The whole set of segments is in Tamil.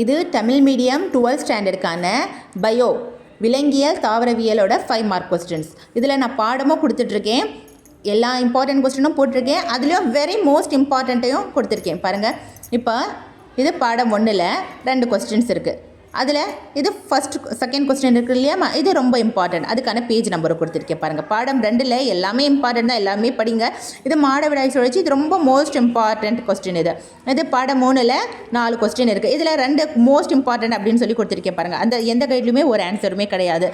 இது தமிழ் மீடியம் 12th ஸ்டாண்டர்டுக்கான பயோ விலங்கியல் தாவரவியலோட 5 மார்க் கொஸ்டின்ஸ். இதில் நான் பாடமும் கொடுத்துட்ருக்கேன், எல்லா இம்பார்ட்டன்ட் கொஸ்டினும் போட்டிருக்கேன், அதுலேயும் வெரி மோஸ்ட் இம்பார்ட்டண்ட்டையும் கொடுத்துருக்கேன். பாருங்கள், இப்போ இது பாடம் 1ல் 2 கொஸ்டின்ஸ் இருக்குது. அதில் இது செகண்ட் கொஸ்டின் இருக்குது இல்லையா, இது ரொம்ப இம்பார்ட்டன்ட். அதுக்கான பேஜ் நம்பரை கொடுத்துருக்கேன். பாருங்கள், பாடம் 2ல் எல்லாமே இம்பார்ட்டன்ட் தான், எல்லாமே படிங்க. இது மாடவிடாய் சுழற்சி, இது ரொம்ப மோஸ்ட் இம்பார்ட்டன்ட் கொஸ்டின். இது பாடம் 3ல் 4 கொஸ்டின் இருக்குது. இதில் 2 மோஸ்ட் இம்பார்ட்டன்ட் அப்படின்னு சொல்லி கொடுத்துருக்கேன். பாருங்கள், அந்த எந்த கைட்லையுமே ஒரு ஆன்சருமே கிடையாது.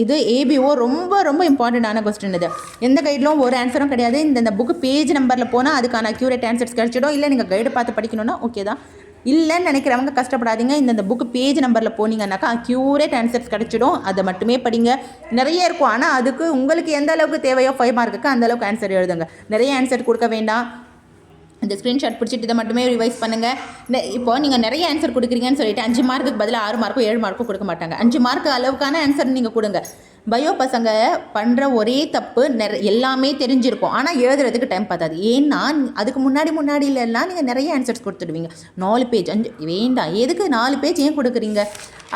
இது ஏபிஓ ரொம்ப ரொம்ப இம்பார்ட்டண்டான கொஸ்டின். இது எந்த கைட்லும் ஒரு ஆன்சரும் கிடையாது. இந்த புக்கு பேஜ் நம்பரில் போனால் அதுக்கான அக்யூரேட் ஆன்சர்ஸ் கிடச்சிடும். இல்லை நீங்கள் கைடு பார்த்து படிக்கணும்னா ஓகே தான். இல்லைன்னு நினைக்கிறவங்க கஷ்டப்படாதீங்க. இந்த புக்கு பேஜ் நம்பரில் போனீங்கன்னாக்கா அக்யூரேட் ஆன்சர்ஸ் கிடச்சிடும். அதை மட்டுமே படிங்க. நிறைய இருக்கும், ஆனால் அதுக்கு உங்களுக்கு எந்த அளவுக்கு தேவையோ 5 மார்க்குக்கு அந்த அளவுக்கு ஆன்சர் எழுதுங்க. நிறைய ஆன்சர் கொடுக்க வேண்டாம். இந்த ஸ்க்ரீன்ஷாட் பிடிச்சிட்டு இதை மட்டுமே ரிவைஸ் பண்ணுங்கள். இப்போ நீங்கள் நிறைய ஆன்சர் கொடுக்குறீங்கன்னு சொல்லிட்டு 5 மார்க்குக்கு பதிலாக 6 மார்க்கோ 7 மார்க்கோ கொடுக்க மாட்டாங்க. 5 மார்க்கு அளவுக்கான ஆன்சர் நீங்கள் கொடுங்க. பயோ பசங்க பண்ணுற ஒரே தப்பு, எல்லாமே தெரிஞ்சிருக்கும், ஆனால் எழுதுறதுக்கு டைம் பார்த்தாது. ஏன்னா அதுக்கு முன்னாடிலாம் நீங்கள் நிறைய ஆன்சர்ஸ் கொடுத்துடுவீங்க. 4 பேஜ் 5 வேண்டாம். எதுக்கு 4 பேஜ் ஏன் கொடுக்குறீங்க?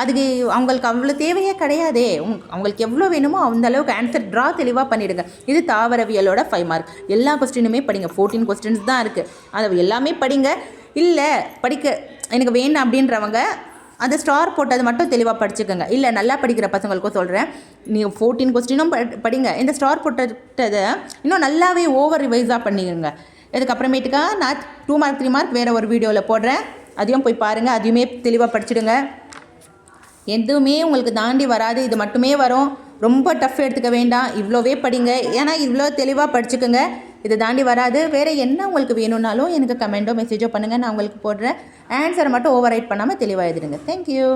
அதுக்கு அவங்களுக்கு அவ்வளோ தேவையே கிடையாதே. அவங்களுக்கு எவ்வளோ வேணுமோ அந்த அளவுக்கு ஆன்சர் தெளிவாக பண்ணிவிடுங்க. இது தாவரவியலோட 5 மார்க். எல்லா கொஸ்டினுமே படிங்க. 14 கொஸ்டின்ஸ் தான் இருக்குது, அதை எல்லாமே படிங்க. இல்லை படிக்க எனக்கு வேணும் அப்படின்றவங்க அந்த ஸ்டார் போட்டது மட்டும் தெளிவாக படிச்சுக்கோங்க. இல்லை நல்லா படிக்கிற பசங்களுக்கும் சொல்கிறேன், நீங்கள் 14 கொஸ்டினும் படிங்க. இந்த ஸ்டார் போட்டதை இன்னும் நல்லாவே ஓவர் ரிவைஸாக பண்ணிடுங்க. இதுக்கப்புறமேட்டுக்கா நான் 2 மார்க் 3 மார்க் வேறு ஒரு வீடியோவில் போடுறேன், அதையும் போய் பாருங்கள். அதையுமே தெளிவாக படிச்சுடுங்க. எதுவுமே உங்களுக்கு தாண்டி வராது, இது மட்டுமே வரும். ரொம்ப டஃப் எடுத்துக்க வேண்டாம், இவ்வளோவே படிங்க. ஏன்னா இவ்வளோ தெளிவாக படிச்சுக்கோங்க, இதை தாண்டி வராது. வேறு என்ன உங்களுக்கு வேணும்னாலும் எனக்கு கமெண்ட்டோ மெசேஜோ பண்ணுங்கள், நான் உங்களுக்கு போடுறேன். ஆன்சரை மட்டும் ஓவர் ரைட் பண்ணாமல் தெளிவாக எழுதிடுங்க. தேங்க்யூ.